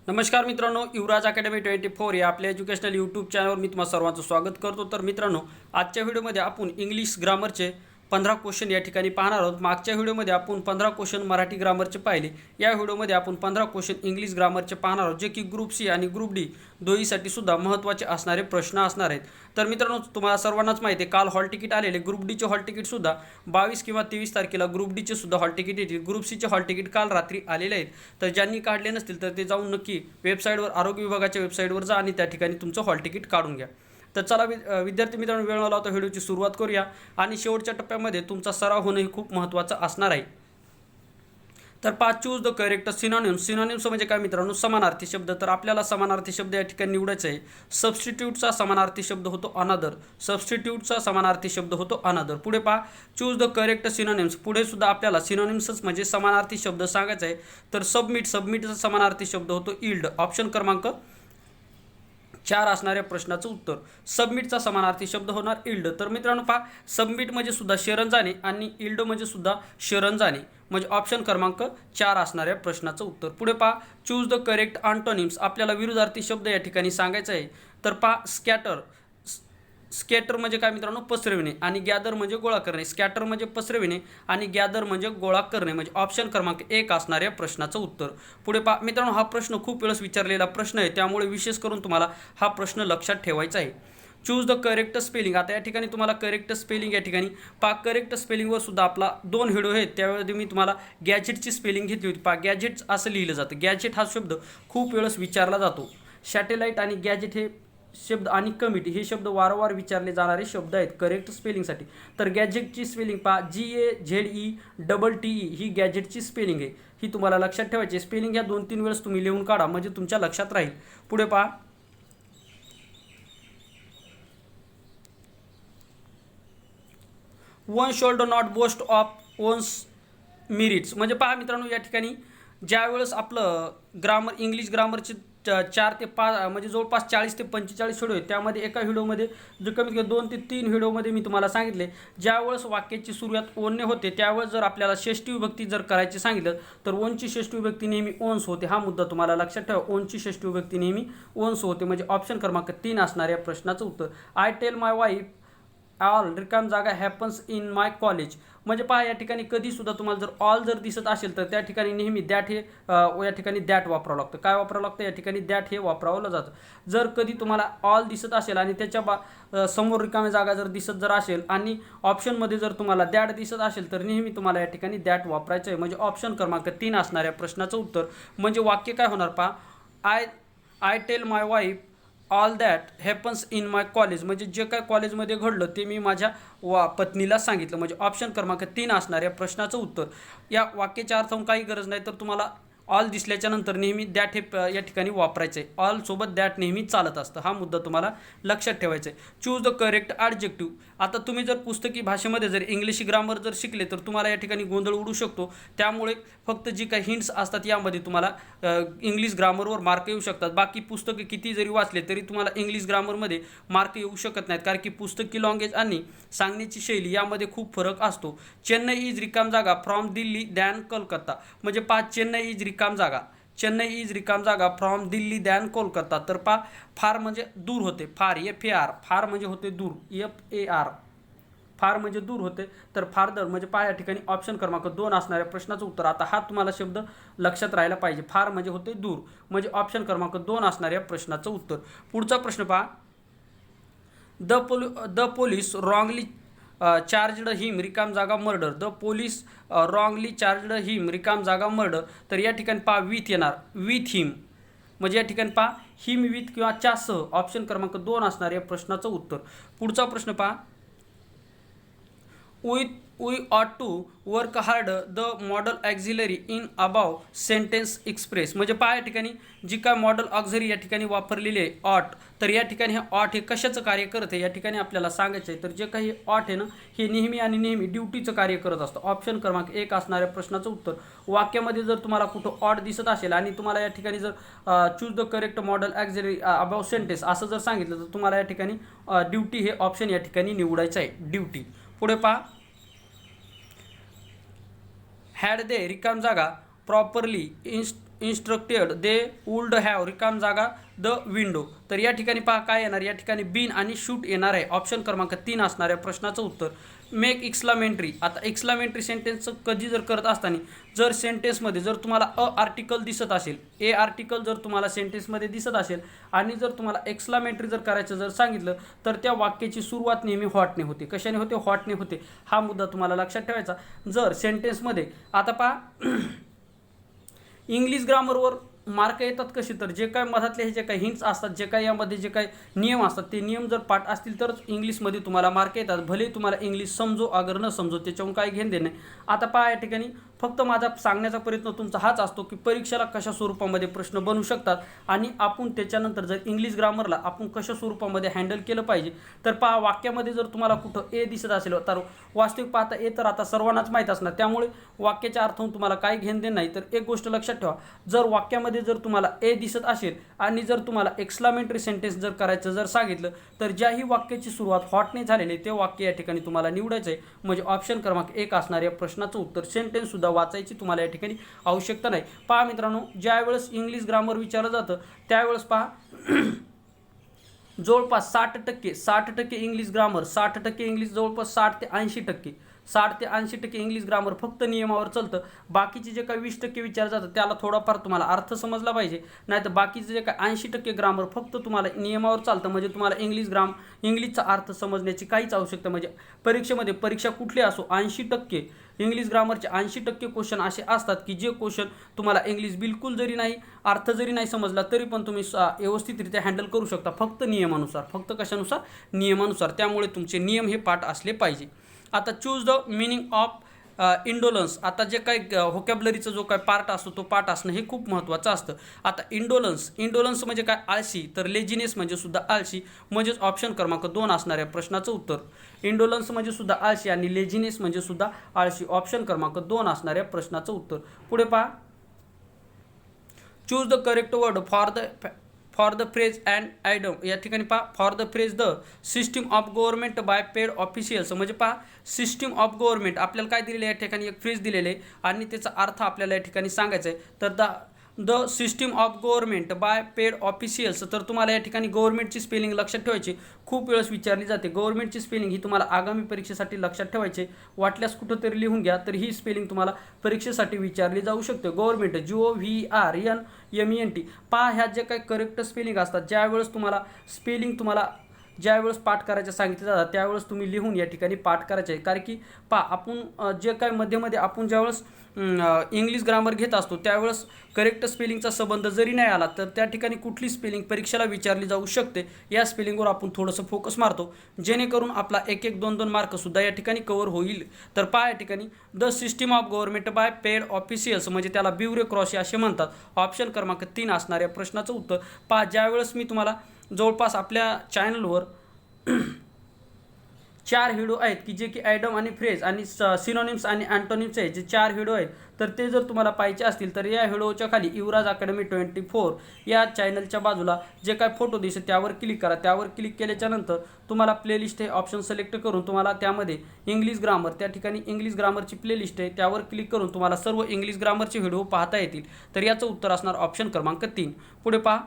नमस्कार मित्रांनो, युवराज अकॅडमी 24 या आपल्या एज्युकेशनल यूट्यूब चॅनलवर मी तुम्हा सर्वांचं स्वागत करतो। तर मित्रांनो, आजच्या व्हिडिओमध्ये आपण इंग्लिश ग्रामरचे 15 क्वेश्चन या ठिकाणी पाहणार आहोत। मागच्या व्हिडिओमध्ये आपण 15 क्वेश्चन मराठी ग्रामरचे पाहिले। या व्हिडिओमध्ये आपण 15 क्वेश्चन इंग्लिश ग्रामरचे पाहणार आहोत, जे की ग्रुप सी आणि ग्रुप डी दोन्हीसाठी सुद्धा महत्त्वाचे असणारे प्रश्न असणार आहेत। तर मित्रांनो, तुम्हाला सर्वांनाच माहिती आहे, काल हॉल तिकीट आलेले ग्रुप डीचे हॉल तिकीट सुद्धा 22 किंवा 23 तारखेला ग्रुप डीचे सुद्धा हॉल तिकीट येतील। ग्रुप सीचे हॉल तिकीट काल रात्री आलेले आहेत। तर ज्यांनी काढले नसतील तर ते जाऊन नक्की वेबसाईटवर, आरोग्य विभागाच्या वेबसाईटवर जा आणि त्या ठिकाणी तुमचं हॉल तिकीट काढून घ्या। तर चला विद्यार्थी मित्रांनो, वेळ न लावता व्हिडिओची सुरुवात करूया आणि शेवटच्या टप्प्यामध्ये तुमचा सराव होणं हे खूप महत्त्वाचं असणार आहे। तर choose the correct synonyms. Synonyms म्हणजे काय मित्रांनो? समानार्थी शब्द। तर आपल्याला समानार्थी शब्द या ठिकाणी निवडायचा आहे। सबस्टिट्यूटचा समानार्थी शब्द होतो अनदर। सबस्टिट्यूटचा समानार्थी शब्द होतो अनदर। पुढे चूज द करेक्ट सिनोनिम्स। पुढे सुद्धा आपल्याला सिनोनिम्सच म्हणजे समानार्थी शब्द सांगायचा आहे। तर सबमिटचा समानार्थी शब्द होतो इल्ड। ऑप्शन क्रमांक 4 असणाऱ्या प्रश्नाचं उत्तर सबमिटचा समानार्थी शब्द होणार इल्ड। तर मित्रांनो सबमिट म्हणजे सुद्धा शरण जाणे आणि इल्ड म्हणजे सुद्धा शरण जाणे, म्हणजे ऑप्शन क्रमांक 4 असणाऱ्या प्रश्नाचं उत्तर। पुढे चूज द करेक्ट अँटोनिम्स। आपल्याला विरुद्धार्थी शब्द या ठिकाणी सांगायचा आहे। तर स्कॅटर। स्कॅटर म्हणजे काय मित्रांनो? पसरविणे आणि गॅदर म्हणजे गोळा करणे। स्कॅटर म्हणजे पसरविणे आणि गॅदर म्हणजे गोळा करणे, म्हणजे ऑप्शन क्रमांक 1 असणाऱ्या प्रश्नाचं उत्तर। पुढे मित्रांनो, हा प्रश्न खूप वेळेस विचारलेला प्रश्न आहे, त्यामुळे विशेष करून तुम्हाला हा प्रश्न लक्षात ठेवायचा आहे। Choose the correct spelling. आता या ठिकाणी तुम्हाला करेक्ट स्पेलिंग या ठिकाणी करेक्ट स्पेलिंगवर सुद्धा आपला 2 व्हिडिओ आहेत। त्यावेळी मी तुम्हाला गॅजेटची स्पेलिंग घेतली होती। गॅजेट असं लिहिलं जातं। गॅजेट हा शब्द खूप वेळेस विचारला जातो। सॅटेलाइट आणि गॅजेट हे शब्द आणि कमिटी हे शब्द वारंवार विचारले जाणारे शब्द आहेत करेक्ट स्पेलिंगसाठी। तर गॅजेटची स्पेलिंग GAZETE ही गॅजेटची स्पेलिंग आहे। ही तुम्हाला लक्षात ठेवायची। स्पेलिंग ह्या 2-3 वेळेस तुम्ही लिहून काढा, म्हणजे तुमच्या लक्षात राहील। पुढे one should not boast of one's merits. म्हणजे मित्रांनो, या ठिकाणी ज्यावेळेस आपलं ग्रामर, इंग्लिश ग्रामरचे 4 ते 5 म्हणजे जवळपास 40 ते 45 व्हिडिओ आहेत। त्यामध्ये एका व्हिडिओमध्ये जे कमीत कमी 2 ते 3 व्हिडिओमध्ये मी तुम्हाला सांगितले, ज्यावेळेस वाक्याची सुरुवात ओनने होते त्यावेळेस जर आपल्याला षष्ठी विभक्ती जर करायची सांगितलं तर ओनची षष्ठी विभक्ती नेहमी ओन्स होते। हा मुद्दा तुम्हाला लक्षात ठेवा। ओनची षष्ठी विभक्ती नेहमी ओन्स होते, म्हणजे ऑप्शन क्रमांक 3 असणाऱ्या प्रश्नाचं उत्तर। I tell my wife all रिकाम जागा हॅपन्स इन माय कॉलेज। म्हणजे या ठिकाणी कधी सुद्धा तुम्हाला जर ऑल जर दिसत असेल तर त्या ठिकाणी नेहमी दॅट हे या ठिकाणी दॅट वापरावं लागतं। काय वापरावं लागतं? या ठिकाणी दॅट हे वापरावलं जातं। जर कधी तुम्हाला ऑल दिसत असेल आणि त्याच्या समोर रिकामी जागा जर दिसत जर आणि ऑप्शनमध्ये जर तुम्हाला दॅट दिसत असेल तर नेहमी तुम्हाला या ठिकाणी दॅट वापरायचं आहे, म्हणजे ऑप्शन क्रमांक 3 असणाऱ्या प्रश्नाचं उत्तर। म्हणजे वाक्य काय होणार I tell my wife all that happens in my college. म्हणजे जे काय कॉलेजमध्ये घडलं ते मी माझ्या पत्नीला सांगितलं, म्हणजे ऑप्शन क्रमांक 3 असणाऱ्या प्रश्नाचं उत्तर। या वाक्याच्या अर्थातून काही गरज नाही, तर तुम्हाला ऑल दिसल्याच्या नंतर नेहमी दॅट हे या ठिकाणी वापरायचं आहे। ऑल सोबत दॅट नेहमी चालत असतं। हा मुद्दा तुम्हाला लक्षात ठेवायचा आहे। Choose the correct adjective. आता तुम्ही जर पुस्तकी भाषेमध्ये जर इंग्लिश ग्रामर जर शिकले तर तुम्हाला या ठिकाणी गोंधळ उडू शकतो। त्यामुळे फक्त जी काही हिंट्स असतात यामध्ये तुम्हाला इंग्लिश ग्रामरवर मार्क येऊ शकतात। बाकी पुस्तके किती जरी वाचले तरी तुम्हाला इंग्लिश ग्रामरमध्ये मार्क येऊ शकत नाहीत, कारण की पुस्तकी लँग्वेज आणि सांगण्याची शैली यामध्ये खूप फरक असतो। चेन्नई इज रिकाम जागा फ्रॉम दिल्ली दॅन कोलकाता। म्हणजे चेन्नई इज रिकाम जागा, चेन्नई इज रिकाम जागा फ्रॉम दिल्ली दॅन कोलकाता। तर फार म्हणजे दूर होते। FAR फार म्हणजे होते दूर। FAR फार म्हणजे दूर होते। तर फारदर म्हणजे या ठिकाणी ऑप्शन क्रमांक 2 असणाऱ्या प्रश्नाचं उत्तर। आता हा तुम्हाला शब्द लक्षात राहायला पाहिजे। फार म्हणजे होते दूर, म्हणजे ऑप्शन क्रमांक 2 असणाऱ्या प्रश्नाचं उत्तर। पुढचा प्रश्न the police wrongly charged him रिकाम जागा murder. The police wrongly charged him रिकाम जागा मर्डर। तर या ठिकाणी विथ येणार, विथ हिम, म्हणजे या ठिकाणी हिम विथ किंवा च्या सह, ऑप्शन क्रमांक 2 असणाऱ्या प्रश्नाचं उत्तर। पुढचा प्रश्न we ought to work hard the model auxiliary in above sentence express। म्हणजे या ठिकाणी जी काय मॉडल ऑक्झरी या ठिकाणी वापरलेली आहे ऑट, तर या ठिकाणी हे ऑट हे कशाचं कार्य करत आहे या ठिकाणी आपल्याला सांगायचं आहे। तर जे काही ऑट आहे ना, हे नेहमी आणि नेहमी ड्युटीचं कार्य करत असतं। ऑप्शन क्रमांक 1 असणाऱ्या प्रश्नाचं उत्तर। वाक्यामध्ये जर तुम्हाला कुठं ऑट दिसत असेल आणि तुम्हाला या ठिकाणी जर choose the correct modal auxiliary above sentence असं जर सांगितलं तर तुम्हाला या ठिकाणी ड्युटी हे ऑप्शन या ठिकाणी निवडायचं आहे, ड्युटी। पुढे हॅड दे रिकाम जागा properly instructed they would have रिकाम जागा द विंडो. तर या ठिकाणी पहा काय येणार, या ठिकाणी बीन आणि शूट येणार आहे. ऑप्शन क्रमांक 3 असणाऱ्या प्रश्नाचं उत्तर. Make exclamatory. आता एक्सक्लामेटरी सेंटेन्सचं कधी जर करत असताना जर सेंटेन्समध्ये जर तुम्हाला आर्टिकल दिसत असेल, ए आर्टिकल जर तुम्हाला सेंटेन्समध्ये दिसत असेल आणि जर तुम्हाला एक्सक्लामेटरी जर करायचं जर सांगितलं तर त्या वाक्याची सुरुवात नेहमी व्हॉटने होते. कशाने होते? व्हॉटने होते. हा मुद्दा तुम्हाला लक्षात ठेवायचा. जर सेंटेन्समध्ये आता पहा इंग्लिश ग्रामरवर मार्क येतात कसे, तर जे काय मधातले हे जे काही हिंट्स असतात, जे काही यामध्ये जे काही नियम असतात ते नियम जर पाठ असतील तरच इंग्लिशमध्ये तुम्हाला मार्क येतात. भले तुम्हाला इंग्लिश समजो अगर न समजो, त्याच्याहून काही घेणं देणं नाही. आता पहा या ठिकाणी फक्त माझा सांगण्याचा प्रयत्न तुमचा हाच असतो की परीक्षेला कशा स्वरूपामध्ये प्रश्न बनू शकतात आणि आपण त्याच्यानंतर जर इंग्लिश ग्रामरला आपण कशा स्वरूपामध्ये हँडल केलं पाहिजे. तर पहा वाक्यामध्ये जर तुम्हाला कुठं ए दिसत असेल तर वास्तविक पाहता ए तर आता सर्वांनाच माहीत असणार, त्यामुळे वाक्याच्या अर्थातून तुम्हाला काही घेणं देणं नाही. तर एक गोष्ट लक्षात ठेवा, जर वाक्यामध्ये जर तुम्हाला ए दिसत असेल आणि जर तुम्हाला एक्सक्लामेटरी सेंटेन्स जर करायचं जर सांगितलं तर ज्याही वाक्याची सुरुवात हॉटने झालेली ते वाक्य या ठिकाणी तुम्हाला निवडायचं आहे. म्हणजे ऑप्शन क्रमांक 1 असणार या प्रश्नाचं उत्तर. सेंटेन्स सुद्धा वाचायची तुम्हाला या ठिकाणी आवश्यकता नाही. पहा मित्रांनो, ज्यावेळेस इंग्लिश ग्रामर विचारलं जातं त्यावेळेस पहा जवळपास 60% इंग्लिश ग्रामर, 60% इंग्लिश जवळपास 60 ते 80% इंग्लिश ग्रामर फक्त नियमावर चालतं. बाकीचे जे काही 20% विचारलं जातं त्याला थोडाफार तुम्हाला अर्थ समजला पाहिजे, नाही तर बाकीचे जे काही 80% ग्रामर फक्त तुम्हाला नियमावर चालतं. म्हणजे तुम्हाला इंग्लिशचा अर्थ समजण्याची काहीच आवश्यकता, म्हणजे परीक्षेमध्ये परीक्षा कुठली असो 80% इंग्लिश ग्रामरचे 80% क्वेश्चन असे असतात की जे क्वेश्चन तुम्हाला इंग्लिश बिलकुल जरी नाही, अर्थ जरी नाही समजला तरी पण तुम्ही व्यवस्थितरित्या हँडल करू शकता, फक्त नियमानुसार. फक्त कशानुसार? नियमानुसार. त्यामुळे तुमचे नियम हे पाठ असले पाहिजे. आता चूज द मिनिंग ऑफ इंडोलन्स. आता जे काही व्होकॅब्लरीचा जो काही पार्ट असतो तो पार्ट असणं हे खूप महत्त्वाचं असतं. आता इंडोलन्स म्हणजे काय? आळशी. तर लेझिनेस म्हणजे सुद्धा आळशी, म्हणजेच ऑप्शन क्रमांक 2 असणाऱ्या प्रश्नाचं उत्तर. इंडोलन्स म्हणजे सुद्धा आळशी आणि लेझिनेस म्हणजे सुद्धा आळशी, ऑप्शन क्रमांक 2 असणाऱ्या प्रश्नाचं उत्तर. पुढे पहा, choose the correct word for the phrase and idiom. या ठिकाणी पहा for the phrase the system of government by paid officials. म्हणजे पहा सिस्टीम ऑफ गव्हर्नमेंट आपल्याला काय दिलेलं आहे, या ठिकाणी एक फ्रेज दिलेले आहे आणि त्याचा अर्थ आपल्याला या ठिकाणी सांगायचा आहे. तर the system of government by paid officials. तर तुम्हाला या ठिकाणी गव्हर्नमेंटची स्पेलिंग लक्षात ठेवायची, खूप वेळेस विचारली जाते. गव्हर्नमेंटची स्पेलिंग ही तुम्हाला आगामी परीक्षेसाठी लक्षात ठेवायची, वाटल्यास कुठंतरी लिहून घ्या. तर ही स्पेलिंग तुम्हाला परीक्षेसाठी विचारली जाऊ शकते. Government GOVRNMENT. पहा ह्या जे काही करेक्ट स्पेलिंग असतात, ज्यावेळेस तुम्हाला स्पेलिंग ज्यावेळेस पाठ करायचं सांगितलं जातं त्यावेळेस तुम्ही लिहून या ठिकाणी पाठ करायचे आहे. कारण की पहा आपण जे काही मध्ये आपण ज्यावेळेस इंग्लिश ग्रामर घेत असतो त्यावेळेस करेक्ट स्पेलिंगचा संबंध जरी नाही आला तर त्या ठिकाणी कुठली स्पेलिंग परीक्षेला विचारली जाऊ शकते या स्पेलिंगवर आपण थोडंसं फोकस मारतो, जेणेकरून आपला 1-1, 2-2 मार्कसुद्धा या ठिकाणी कवर होईल. तर पहा या ठिकाणी the system of government by paid officials म्हणजे त्याला ब्युरोक्रॉसी असे म्हणतात. ऑप्शन क्रमांक 3 असणाऱ्या प्रश्नाचं उत्तर. पहा ज्यावेळेस मी तुम्हाला जवळपास आपल्या चॅनलवर 4 व्हिडिओ आहेत की जे की आयडम आणि फ्रेज आणि सिनोनिम्स आणि अँटोनिम्स आहेत, जे 4 व्हिडिओ आहेत. तर ते जर तुम्हाला पाहिजे असतील तर या व्हिडिओच्या खाली युवराज अकॅडमी 24 या चॅनलच्या बाजूला जे काय फोटो दिसेल त्यावर क्लिक करा. त्यावर क्लिक केल्याच्यानंतर तुम्हाला प्लेलिस्ट हे ऑप्शन सिलेक्ट करून तुम्हाला त्यामध्ये इंग्लिश ग्रामर, त्या ठिकाणी इंग्लिश ग्रामरची प्लेलिस्ट आहे त्यावर क्लिक करून तुम्हाला सर्व इंग्लिश ग्रामरचे व्हिडिओ पाहता येतील. तर याचं उत्तर असणार ऑप्शन क्रमांक 3. पुढे पहा,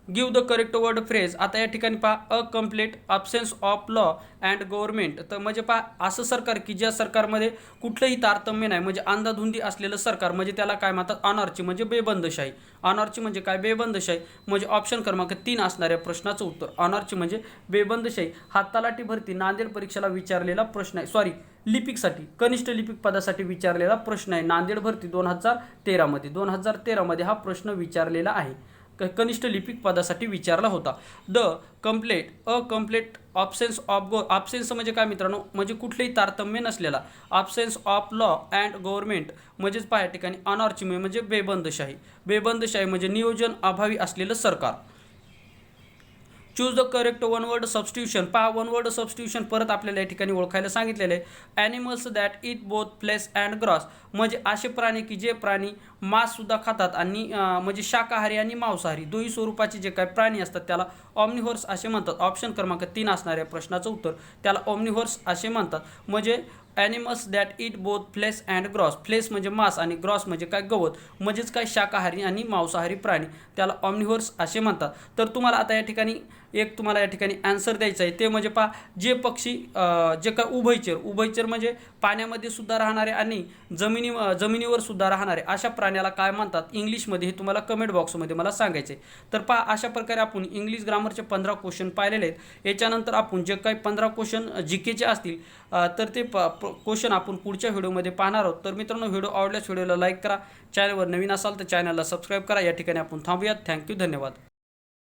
give the correct word phrase. आता या ठिकाणी पहा a complete absence of law and government. तर म्हणजे पहा असं सरकार की ज्या सरकारमध्ये कुठलंही तारतम्य नाही, म्हणजे अंधाधुंदी असलेलं सरकार, म्हणजे त्याला काय म्हणतात? अनॉर्ची म्हणजे बेबंदशाही. अनॉर्ची म्हणजे काय? बेबंदशाही. म्हणजे ऑप्शन क्रमांक 3 असणाऱ्या प्रश्नाचं उत्तर. अनॉर्ची म्हणजे बेबंदशाही. हा तलाठी भरती नांदेड परीक्षेला विचारलेला प्रश्न आहे. लिपिकसाठी, कनिष्ठ लिपिक पदासाठी विचारलेला प्रश्न आहे. नांदेड भरती 2013मध्ये हा प्रश्न विचारलेला आहे. कनिष्ठ लिपिक पदासाठी विचारला होता. अ कम्प्लीट ऑब्सेन्स म्हणजे काय मित्रांनो? म्हणजे कुठलेही तारतम्य नसलेला. ऑब्सेन्स ऑफ लॉ अँड गव्हर्नमेंट म्हणजेच पहा या ठिकाणी अनॉर्ची म्हणजे बेबंदशाही म्हणजे नियोजन अभावी असलेलं सरकार. Choose the correct one word substitution. पहा वन वर्ड सबस्टिट्यूशन परत आपल्याला या ठिकाणी ओळखायला सांगितलेलं आहे. Animals that eat both flesh and grass. म्हणजे असे प्राणी की जे प्राणी मांससुद्धा खातात आणि म्हणजे शाकाहारी आणि मांसाहारी दोन्ही स्वरूपाचे जे काही प्राणी असतात त्याला ऑम्निव्होर्स असे म्हणतात. ऑप्शन क्रमांक 3 असणाऱ्या प्रश्नाचं उत्तर त्याला ऑम्निव्होर्स असे म्हणतात. म्हणजे animals that eat both flesh and grass. Flesh म्हणजे मांस आणि ग्रॉस म्हणजे काय गवत, म्हणजेच काय शाकाहारी आणि मांसाहारी प्राणी, त्याला ऑम्निव्होर्स असे म्हणतात. तर तुम्हाला आता या ठिकाणी तुम्हाला या ठिकाणी आन्सर द्यायचं आहे ते म्हणजे पहा, जे पक्षी जे काय उभयचर म्हणजे पाण्यामध्ये सुद्धा राहणारे आणि जमिनीवर सुद्धा राहणारे अशा प्राण्याला काय म्हणतात इंग्लिशमध्ये, हे तुम्हाला कमेंट बॉक्समध्ये मला सांगायचं आहे. तर पहा, अशा प्रकारे आपण इंग्लिश ग्रामरचे 15 क्वेश्चन पाहिलेले आहेत. याच्यानंतर आपण जे काही 15 क्वेश्चन जीकेचे असतील तर ते क्वेश्चन आपण पुढच्या व्हिडिओमध्ये पाहणार आहोत. तर मित्रांनो, व्हिडिओ आवडल्यास व्हिडिओला लाईक करा, चॅनलवर नवीन असाल तर चॅनलला सबस्क्राईब करा. या ठिकाणी आपण थांबूयात. थँक्यू, धन्यवाद.